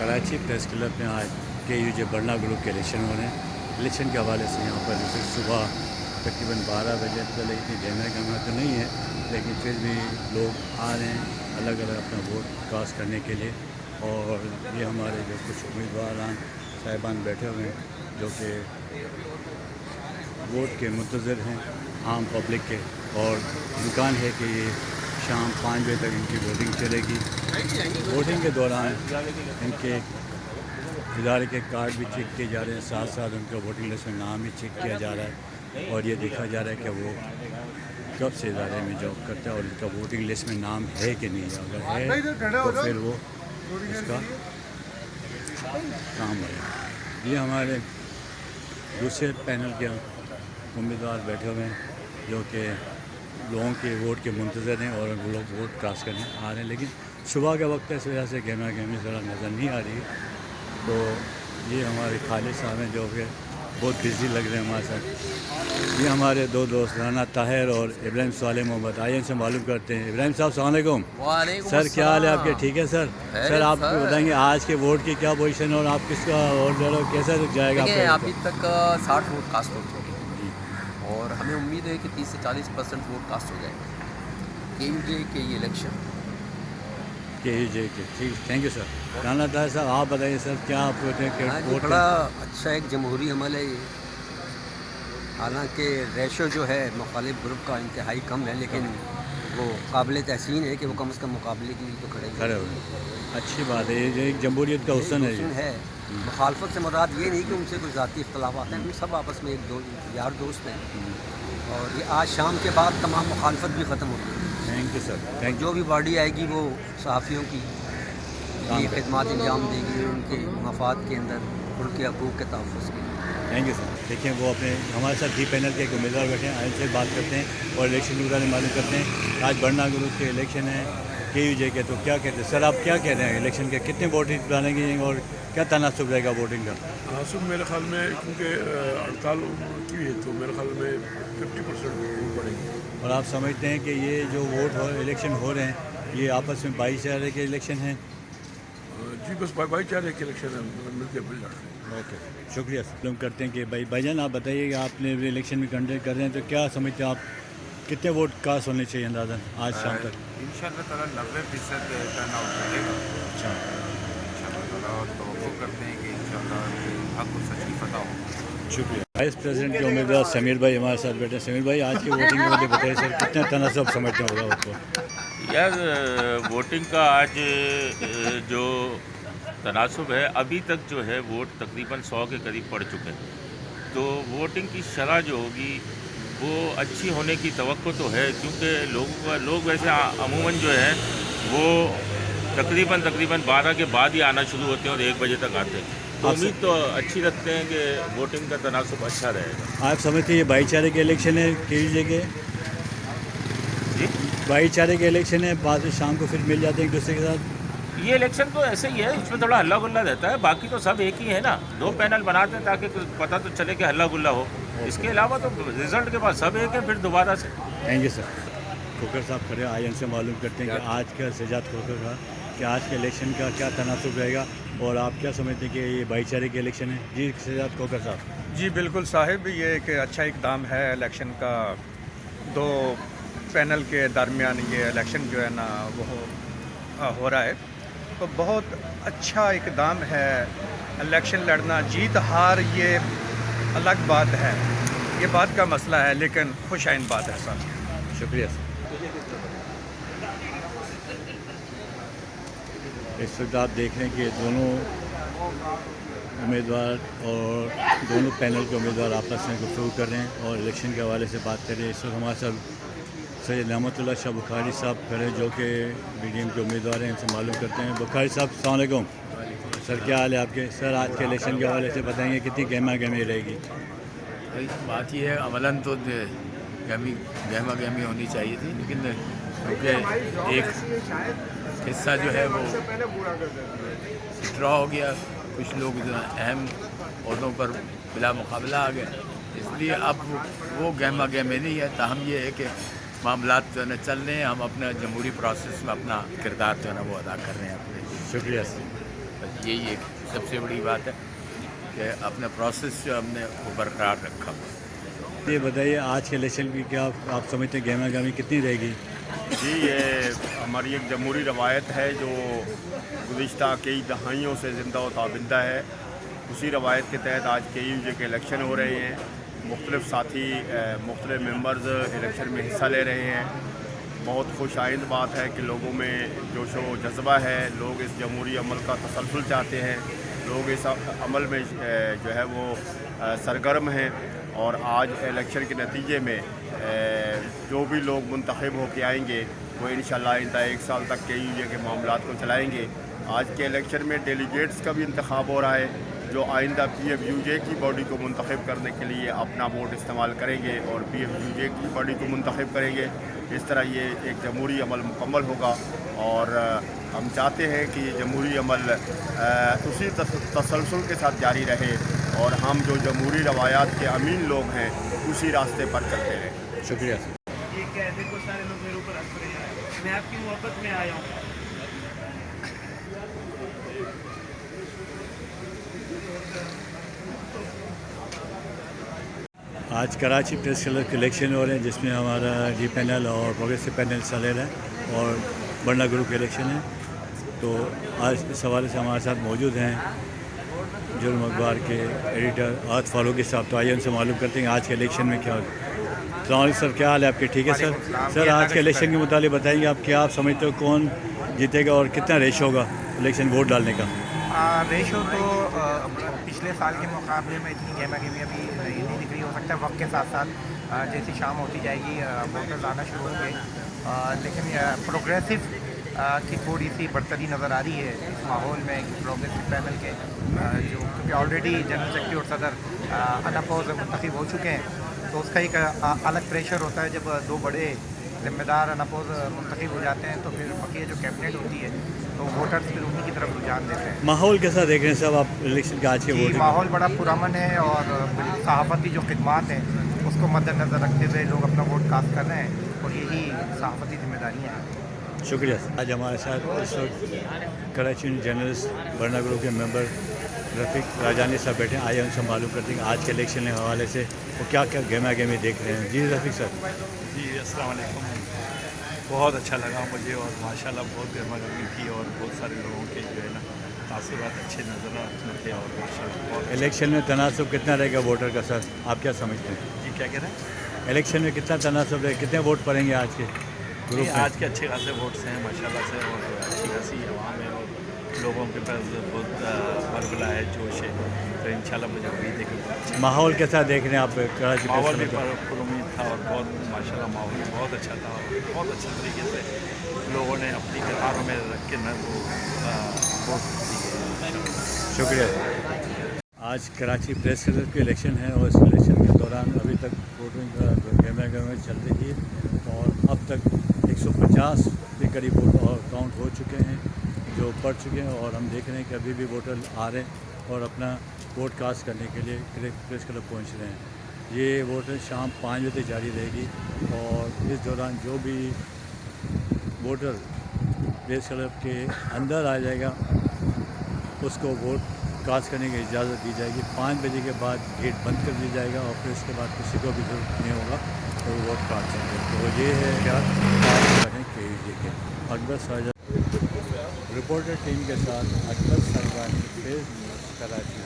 Karachi press club में आज KUJ बरना group के इलेक्शन हो रहे हैं। इलेक्शन के हवाले से यहाँ पर जैसे सुबह तकरीबन 12 बजे तक इतनी गहमा गहमा तो नहीं है, लेकिन फिर भी लोग आ रहे हैं अलग अलग अपना वोट कास्ट करने के लिए। और ये हमारे जो कुछ उम्मीदवार साहिबान बैठे हुए हैं जो कि वोट के मुंतज़र हैं आम पब्लिक के, और इम्कान है कि ये शाम 5 बजे तक इनकी वोटिंग चलेगी। वोटिंग के दौरान इनके इदारे के कार्ड भी चेक किए जा रहे हैं, साथ साथ उनका वोटिंग लिस्ट में नाम भी चेक किया जा रहा है और ये देखा जा रहा है कि वो कब से इदारे में जॉब करता है और उनका वोटिंग लिस्ट में नाम है कि नहीं है। अगर है तो फिर वो इसका काम है। ये हमारे दूसरे पैनल के उम्मीदवार बैठे हुए हैं जो कि लोगों के वोट के मुंतज़र हैं और वो लोग वोट कास्ट करने आ रहे हैं, लेकिन सुबह का वक्त है इस वजह से गहमा गहमी ज़रा नज़र नहीं आ रही है। तो ये हमारे खालिद साहब हैं जो कि बहुत बिज़ी लग रहे हैं हमारे साथ। ये हमारे दो दोस्त राना ताहिर और इब्राहिम सालेह मोहम्मद, आइए इनसे मालूम करते हैं। इब्राहिम साहब अस्सलाम वालेकुम। सर क्या हाल है आपके? ठीक है सर। सर आप बताएंगे आज के वोट की क्या पोजीशन है और आप किसका वोट दे रहे हो, कैसा जाएगा? अभी तक 60 वोट कास्ट हो चुके हैं और हमें उम्मीद है कि 30 से 40% वोट कास्ट हो जाएंगे KUJ के ये इलेक्शन। KUJ के, ठीक, thank you sir. Rana Tahir साहब आप बताइए सर क्या आप वोट? बड़ा अच्छा एक जमहूरी अमल है ये, हालांकि रेशो जो है मुखालिफ ग्रुप का इंतहाई कम है, लेकिन वो काबिल तहसीन है कि वो कम से कम मुकाबले के लिए तो खड़े हुए। अच्छी बात है, ये एक जमहूरियत का हुस्न है। मुखालफत से मुराद ये नहीं कि उनसे कोई ज़ाती इख्तलाफात हैं, हम सब आपस में एक यार दोस्त हैं और ये आज शाम के बाद तमाम मुखालफत भी ख़त्म होगी। Thank you sir. थैंक जो भी बॉडी आएगी वो सहाफ़ियों की खिदमत अंजाम देगी, उनके मफाद के अंदर उनके हकूक़ के तहफ़्फ़ुज़ के। Thank you sir. देखिए वो अपने हमारे साथ डी पैनल के एक उम्मीदवार बैठे हैं, इनसे बात करते हैं और इलेक्शन के बारे में मालूम करते हैं। आज बरना ग्रुप के इलेक्शन है KUJ के, तो क्या कहते हैं सर, आप क्या कह रहे हैं इलेक्शन के कितने वोट डालेंगे और क्या तनासुब रहेगा वोटिंग का? तनासुब मेरे ख्याल में क्योंकि हड़ताल की है तो मेरे ख्याल में 50% वोट पड़ेगी। और आप समझते हैं कि ये जो वोट इलेक्शन हो रहे हैं ये आपस में भाईचारे के इलेक्शन हैं? जी बस भाईचारे के इलेक्शन है, मिलके मिल रहा है। ओके, शुक्रिया सर। हम करते हैं कि भाईजान आप बताइए कि आपने इलेक्शन में कंडक्ट कर रहे हैं तो क्या समझते हैं आप कितने वोट कास्ट होने चाहिए अंदाज़ा आज शाम तक? इंशाअल्लाह ताला 90% टर्न आउट मिलेगा। अच्छा, इंशाअल्लाह और तवक्को करते हैं कि इंशाअल्लाह हक और सच की पता हो। शुक्रिया। वाइस प्रेसिडेंट के उम्मीदवार समीर भाई हमारे साथ बैठे। समीर भाई आज की वोटिंग के मुझे बताइए सर, कितने तनासब समझते होगा उसको? यार वोटिंग का आज जो तनासब है अभी तक जो है वोट तकरीबन 100 के करीब पड़ चुके हैं, तो वोटिंग की शरह जो होगी वो अच्छी होने की तवक्को तो है, क्योंकि लोग वैसे अमूमन जो है वो तकरीबन 12 के बाद ही आना शुरू होते हैं और 1 बजे तक आते हैं। तो उम्मीद तो अच्छी रखते हैं कि वोटिंग का तनासब अच्छा रहेगा। आप समझते हैं ये भाईचारे के इलेक्शन है KUJ के? जी भाईचारे के इलेक्शन है, बाद में शाम को फिर मिल जाते हैं एक दूसरे के साथ? ये इलेक्शन तो ऐसे ही है, इसमें थोड़ा हल्ला गुल्ला रहता है, बाकी तो सब एक ही है ना। 2 पैनल बनाते हैं ताकि पता तो चले कि हल्ला गुल्ला हो, इसके अलावा तो रिजल्ट के बाद सब एक है फिर दोबारा से। Thank you sir. खोकर साहब खड़े, आइए इनसे मालूम करते हैं कि आज का सजाद खोकर का कि आज के इलेक्शन का क्या तनासुब रहेगा और आप क्या समझते हैं कि ये भाईचारे के इलेक्शन है? जी सजाद खोकर साहब। जी बिल्कुल साहिब, ये एक अच्छा इकदाम है इलेक्शन का। 2 पैनल के दरमियान ये इलेक्शन जो है ना वो हो रहा है, तो बहुत अच्छा इकदाम है। इलेक्शन लड़ना, जीत हार ये अलग बात है, ये बात का मसला है, लेकिन खुशाइन बात है सर। शुक्रिया सर। इस वक्त आप देख रहे हैं कि दोनों उम्मीदवार और दोनों पैनल के उम्मीदवार आपस में गुफ्तगू कर रहे हैं और इलेक्शन के हवाले से बात कर रहे हैं। इस वक्त हमारे साथ सैयद नेमतुल्लाह शाह बुखारी साहब खड़े जो कि BDM के उम्मीदवार हैं, इनसे मालूम करते हैं। बुखारी साहब अस्सलाम वालेकुम। सर क्या हाल है आपके? सर आज के इलेक्शन के हवाले से बताएंगे कितनी गहमा गहमी रहेगी? बात यह है अमलन तो गहमा गहमी होनी चाहिए थी, लेकिन क्योंकि एक हिस्सा जो है वो ड्रॉ हो गया, कुछ लोग जो अहम ओहदों पर बिला मुकाबला आ गए, इसलिए अब वो गहमा गहमी नहीं है। ताहम ये है कि मामलात जो है ना चल रहे हैं, हम अपना जमहूरी प्रोसेस में अपना किरदार जो है ना वो अदा कर रहे हैं अपने। शुक्रिया सर। बस यही एक सबसे बड़ी बात है कि अपना प्रोसेस जो हमने वो बरकरार रखा। ये बताइए आज के इलेक्शन की क्या आप समझते हैं गहमा गहमी कितनी रहेगी? जी, ये हमारी एक जमहूरी रवायत है जो गुज़िश्ता कई दहाइयों से ज़िंदा व ताबिंदा है। उसी रवायत के तहत आज KUJ के इलेक्शन हो रहे हैं। मुख्तलिफ़ साथी मुख्तलिफ़ मेंबर्स इलेक्शन में हिस्सा ले रहे हैं। बहुत खुश आइंद बात है कि लोगों में जोश व जज्बा है, लोग इस जमहूरी अमल का तसलसल चाहते हैं, लोग इस अमल में जो है वो सरगर्म हैं। और आज इलेक्शन के नतीजे में जो भी लोग मुंतखब होकर आएंगे वो इंशाअल्लाह आइंदा 1 साल तक KUJ के मामलात को चलाएंगे। आज के इलेक्शन में डेलीगेट्स का भी इंतखाब हो रहा है जो आइंदा PFUJ की बॉडी को मुंतखब करने के लिए अपना वोट इस्तेमाल करेंगे और PFUJ की बॉडी को मुंतखब करेंगे। इस तरह ये एक जमहूरी अमल मुकम्मल होगा और हम चाहते हैं कि ये जमहूरी अमल उसी तसलसल के साथ जारी रहे और हम जो जमहूरी रवायात के अमीन लोग हैं उसी रास्ते पर चलते रहें। शुक्रिया। ये क्या है, देखो सारे लोग मेरे ऊपर हंस रहे हैं, मैं आपकी मोहब्बत में आया हूँ। आज कराची प्रेस क्लब के इलेक्शन हो रहे हैं जिसमें हमारा D पैनल और प्रोग्रेसिव पैनल हिस्सा ले रहे हैं और बरना ग्रुप के इलेक्शन है। तो आज इस हवाले से हमारे साथ मौजूद हैं जुर्म अखबार के एडिटर आत फारूकी साहब। तो आइए उनसे मालूम करते हैं आज के इलेक्शन में क्या होगा। सर, क्या हाल है आपके? ठीक है सर, आज के इलेक्शन के मुताबिक बताएंगे आप क्या आप समझते हो कौन जीतेगा और कितना रेशो होगा इलेक्शन वोट डालने का? रेशो तो पिछले साल के मुकाबले में इतनी गहमा गहमी अभी नहीं दिख रही। हो सकता है वक्त के साथ साथ जैसी शाम होती जाएगी वोटर्स आना शुरू होंगे, लेकिन प्रोग्रेसिव की थोड़ी सी बढ़तरी नज़र आ रही है इस माहौल में। प्रोग्रेसिव पैनल के जो क्योंकि ऑलरेडी जनरल सेक्रेटरी और सदर अनअपोज मुंतखब हो चुके हैं, तो उसका एक अलग प्रेशर होता है जब दो बड़े जिम्मेदार अनअपोज मुंतखब हो जाते हैं, तो फिर बकिया जो कैबिनेट होती है तो वोटर्स फिर उन्हीं की तरफ रुझान देते हैं। माहौल कैसा देख रहे हैं साहब आप इलेक्शन के आज के वोट? माहौल बड़ा पुरअमन है और सहाफ़ती जो खिदमात हैं उसको मद्देनज़र रखते हुए लोग अपना वोट कास्ट कर रहे हैं और यही सहाफ़ती जिम्मेदारियाँ हैं। शुक्रिया। आज हमारे साथ इस वक्त कराची जर्नलिस्ट बरना ग्रुप के मेंबर रफ़ीक राजानी साहब बैठे हैं। आइए उनसे मालूम करते हैं आज के इलेक्शन के हवाले से वो क्या क्या गहमा गहमी देख रहे हैं। जी रफ़ीक सर। जी अस्सलाम वालेकुम। बहुत अच्छा लगा मुझे और माशाल्लाह बहुत गहमा गहमी थी और बहुत सारे लोगों के जो है ना तासुरात अच्छे नज़र आते थे और माशाल्लाह बहुत इलेक्शन में तनासब कितना रहेगा वोटर का सर, आप क्या समझते हैं? जी क्या कह रहे हैं? इलेक्शन में कितना तनासब रहेगा, कितने वोट पड़ेंगे आज के ग्रुप में? आज के अच्छे खासे वोट्स हैं माशाल्लाह से और अच्छी खासी आवाम है और लोगों के पास बहुत बरबला है, जोश है, तो इंशाल्लाह मुझे उम्मीद है कि माहौल कैसा देख रहे हैं आप कराची? माहौल भी पुरुमीद था और बहुत माशाल्लाह माहौल भी बहुत अच्छा था और बहुत अच्छे तरीके से लोगों ने अपनी कतारों में रख के न वो वोट दिए। शुक्रिया। आज कराची प्रेस क्लब के इलेक्शन है और इस इलेक्शन के दौरान अभी तक वोटिंग का गहमा गहमी चल रही है और अब तक 150 के करीब वोट और काउंट हो चुके हैं जो पड़ चुके हैं और हम देख रहे हैं कि अभी भी वोटर आ रहे हैं और अपना वोट कास्ट करने के लिए प्रेस क्लब पहुँच रहे हैं। ये वोटर शाम 5 बजे तक जारी रहेगी और इस दौरान जो भी वोटर प्रेस क्लब के अंदर आ जाएगा उसको वोट कास्ट करने की इजाज़त दी जाएगी। 5 बजे के बाद गेट बंद कर दिया जाएगा और फिर उसके बाद किसी को भी जरूरत नहीं होगा तो वोट कास्ट करेंगे। तो ये है क्या KUJ के अकबर साजा रिपोर्टर टीम के साथ अकबर सरवानी, फेज न्यूज़ कराची।